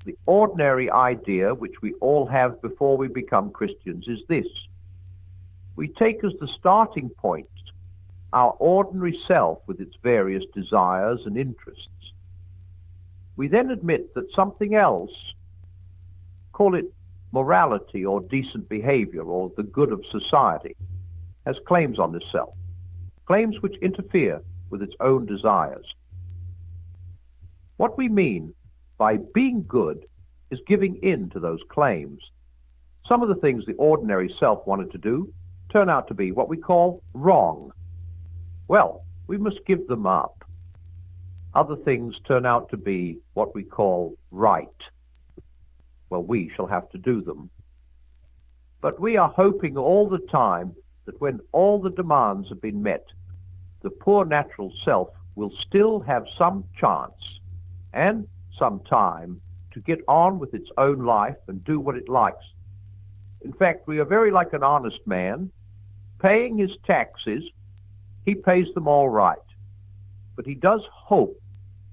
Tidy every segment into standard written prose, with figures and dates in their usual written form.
The ordinary idea, which we all have before we become Christians, is this. We take as the starting point our ordinary self with its various desires and interests. We then admit that something else, call it morality or decent behavior or the good of society, has claims on this self, claims which interfere with its own desires. What we mean by being good is giving in to those claims. Some of the things the ordinary self wanted to do turn out to be what we call wrong. Well, we must give them up. Other things turn out to be what we call right. Well, we shall have to do them. But we are hoping all the time that when all the demands have been met, the poor natural self will still have some chance and some time to get on with its own life and do what it likes. In fact, we are very like an honest man. Paying his taxes, he pays them all right. But he does hope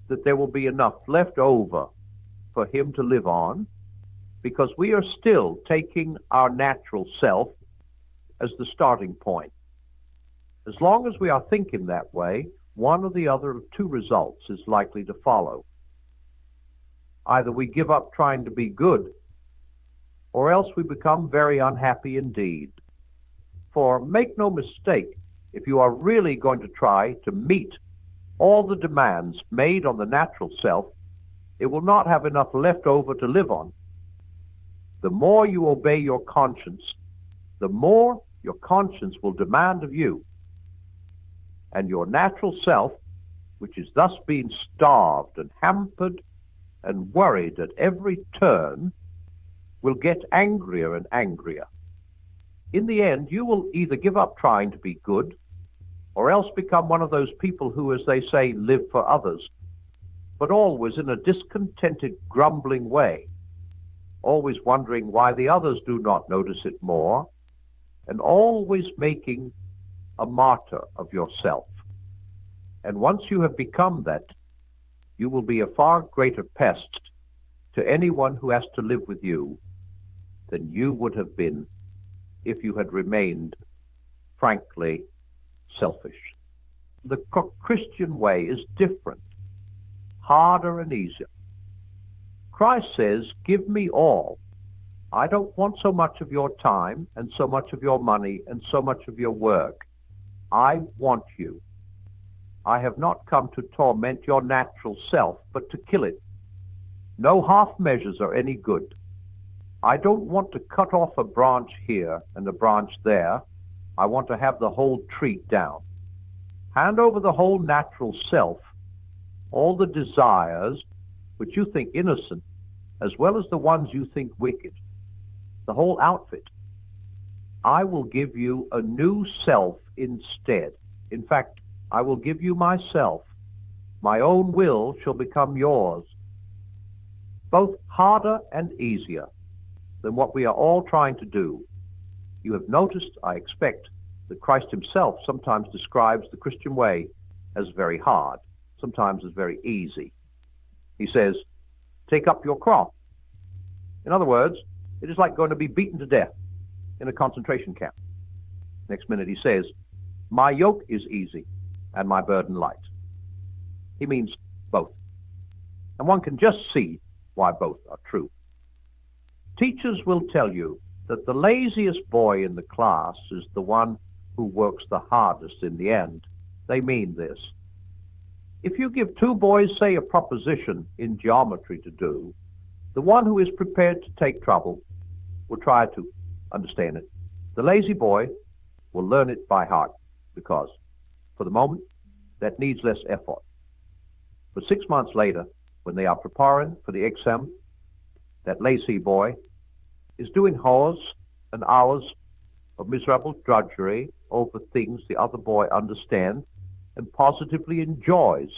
that there will be enough left over for him to live on, because we are still taking our natural self as the starting point. As long as we are thinking that way, one or the other of two results is likely to follow. Either we give up trying to be good, or else we become very unhappy indeed. For make no mistake, if you are really going to try to meet all the demands made on the natural self, it will not have enough left over to live on. The more you obey your conscience, the more your conscience will demand of you. And your natural self, which is thus being starved and hampered and worried at every turn, will get angrier and angrier. In the end, you will either give up trying to be good, or else become one of those people who, as they say, live for others, but always in a discontented, grumbling way, always wondering why the others do not notice it more, and always making a martyr of yourself. And once you have become that, you will be a far greater pest to anyone who has to live with you than you would have been if you had remained, frankly, selfish. The Christian way is different, harder and easier. Christ says, give me all. I don't want so much of your time and so much of your money and so much of your work. I want you. I have not come to torment your natural self, but to kill it. No half measures are any good. I don't want to cut off a branch here and a branch there. I want to have the whole tree down. Hand over the whole natural self, all the desires which you think innocent, as well as the ones you think wicked, the whole outfit. I will give you a new self instead. In fact, I will give you myself. My own will shall become yours. Both harder and easier than what we are all trying to do. You have noticed, I expect, that Christ himself sometimes describes the Christian way as very hard, sometimes as very easy. He says, take up your cross. In other words, it is like going to be beaten to death in a concentration camp. Next minute he says, my yoke is easy and my burden light. He means both. And one can just see why both are true. Teachers will tell you that the laziest boy in the class is the one who works the hardest in the end. They mean this. If you give two boys, say, a proposition in geometry to do, the one who is prepared to take trouble will try to understand it. The lazy boy will learn it by heart because, for the moment, that needs less effort. But 6 months later, when they are preparing for the exam, that lazy boy is doing hours and hours of miserable drudgery over things the other boy understands and positively enjoys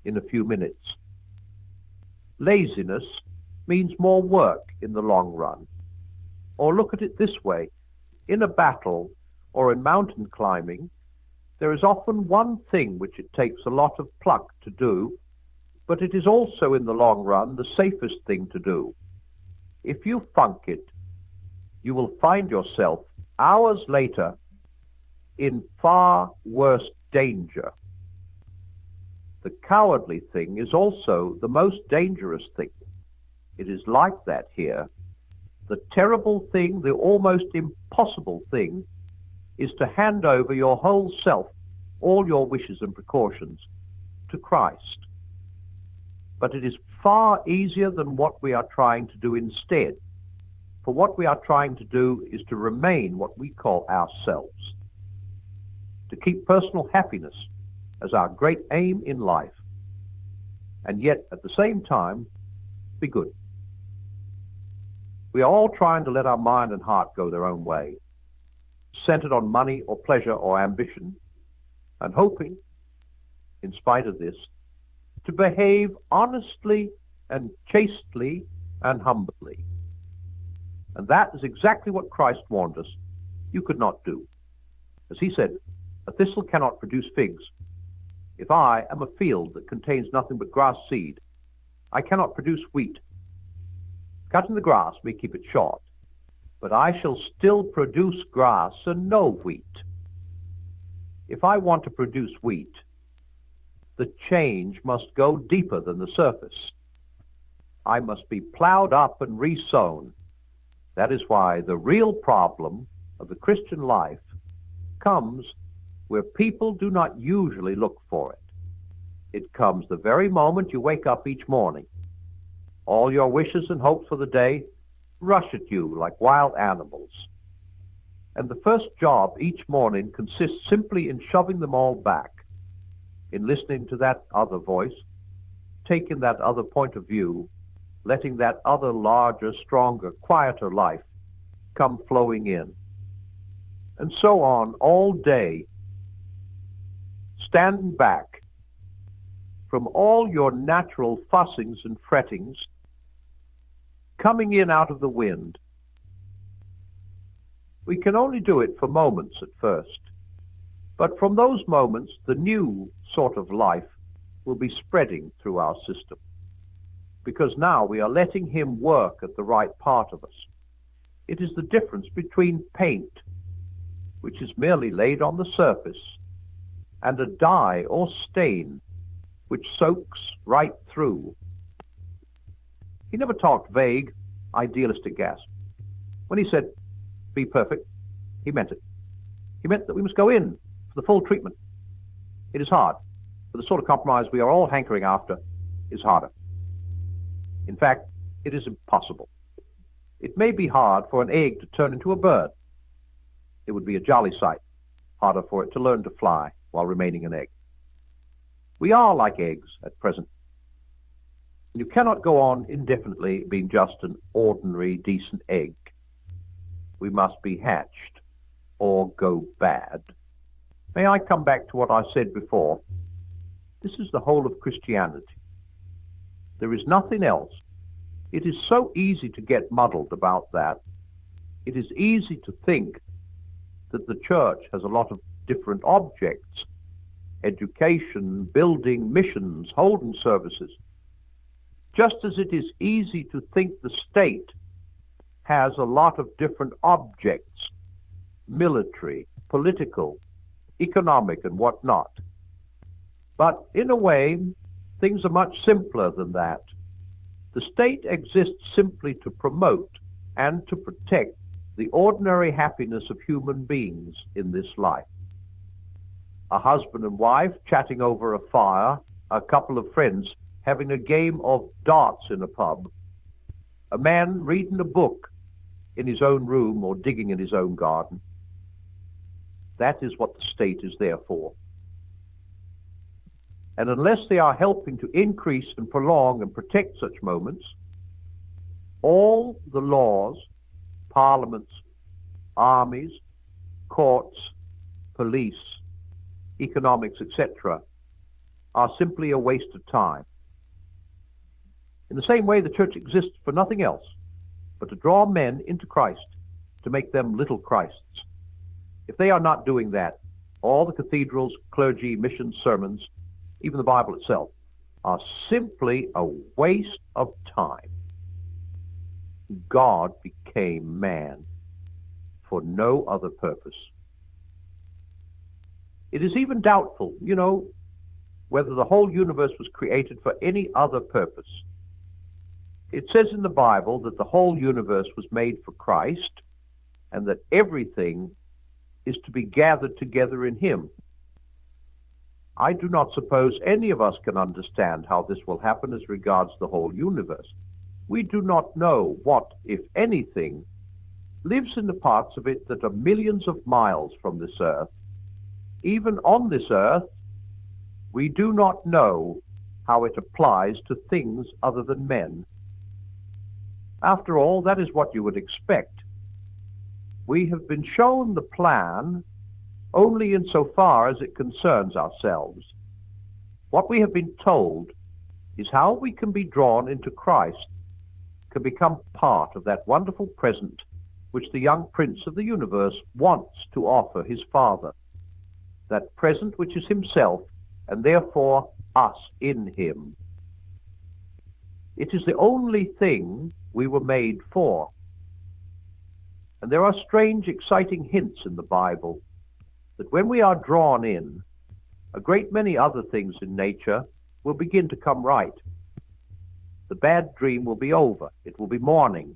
in a few minutes. Laziness means more work in the long run. Or look at it this way. In a battle or in mountain climbing, there is often one thing which it takes a lot of pluck to do but it is also in the long run the safest thing to do. If you funk it, you will find yourself hours later in far worse danger. The cowardly thing is also the most dangerous thing. It is like that here. The terrible thing, the almost impossible thing, is to hand over your whole self, all your wishes and precautions, to Christ. But it is far easier than what we are trying to do instead. For what we are trying to do is to remain what we call ourselves, to keep personal happiness as our great aim in life, and yet at the same time be good. We are all trying to let our mind and heart go their own way, centered on money or pleasure or ambition, and hoping, in spite of this, to behave honestly and chastely and humbly. And that is exactly what Christ warned us you could not do. As he said, a thistle cannot produce figs. If I am a field that contains nothing but grass seed, I cannot produce wheat. Cutting the grass may keep it short, but I shall still produce grass and no wheat. If I want to produce wheat, the change must go deeper than the surface. I must be plowed up and resown. That is why the real problem of the Christian life comes where people do not usually look for it. It comes the very moment you wake up each morning. All your wishes and hopes for the day rush at you like wild animals. And the first job each morning consists simply in shoving them all back, in listening to that other voice, taking that other point of view, letting that other larger, stronger, quieter life come flowing in. And so on all day, standing back from all your natural fussings and frettings, coming in out of the wind. We can only do it for moments at first, but from those moments the new sort of life will be spreading through our system, because now we are letting him work at the right part of us. It is the difference between paint, which is merely laid on the surface, and a dye or stain which soaks right through. He never talked vague, idealistic gas. When he said, be perfect, he meant it. He meant that we must go in for the full treatment. It is hard, but the sort of compromise we are all hankering after is harder. In fact, it is impossible. It may be hard for an egg to turn into a bird. It would be a jolly sight, harder for it to learn to fly while remaining an egg. We are like eggs at present. You cannot go on indefinitely being just an ordinary, decent egg. We must be hatched or go bad. May I come back to what I said before? This is the whole of Christianity. There is nothing else. It is so easy to get muddled about that. It is easy to think that the church has a lot of different objects: education, building, missions, holding services. Just as it is easy to think the state has a lot of different objects: military, political, economic, and whatnot. But in a way, things are much simpler than that. The state exists simply to promote and to protect the ordinary happiness of human beings in this life. A husband and wife chatting over a fire, a couple of friends having a game of darts in a pub, a man reading a book in his own room or digging in his own garden. That is what the state is there for. And unless they are helping to increase and prolong and protect such moments, all the laws, parliaments, armies, courts, police, economics, etc., are simply a waste of time. In the same way, the church exists for nothing else but to draw men into Christ, to make them little Christs. If they are not doing that, all the cathedrals, clergy, missions, sermons, even the Bible itself, are simply a waste of time. God became man for no other purpose. It is even doubtful, whether the whole universe was created for any other purpose. It says in the Bible that the whole universe was made for Christ and that everything is to be gathered together in him. I do not suppose any of us can understand how this will happen as regards the whole universe. We do not know what, if anything, lives in the parts of it that are millions of miles from this earth. Even on this earth, we do not know how it applies to things other than men. After all, that is what you would expect. We have been shown the plan only insofar as it concerns ourselves. What we have been told is how we can be drawn into Christ, can become part of that wonderful present which the young prince of the universe wants to offer his Father, that present which is himself, and therefore us in him. It is the only thing we were made for. And there are strange, exciting hints in the Bible that when we are drawn in, a great many other things in nature will begin to come right. The bad dream will be over. It will be morning.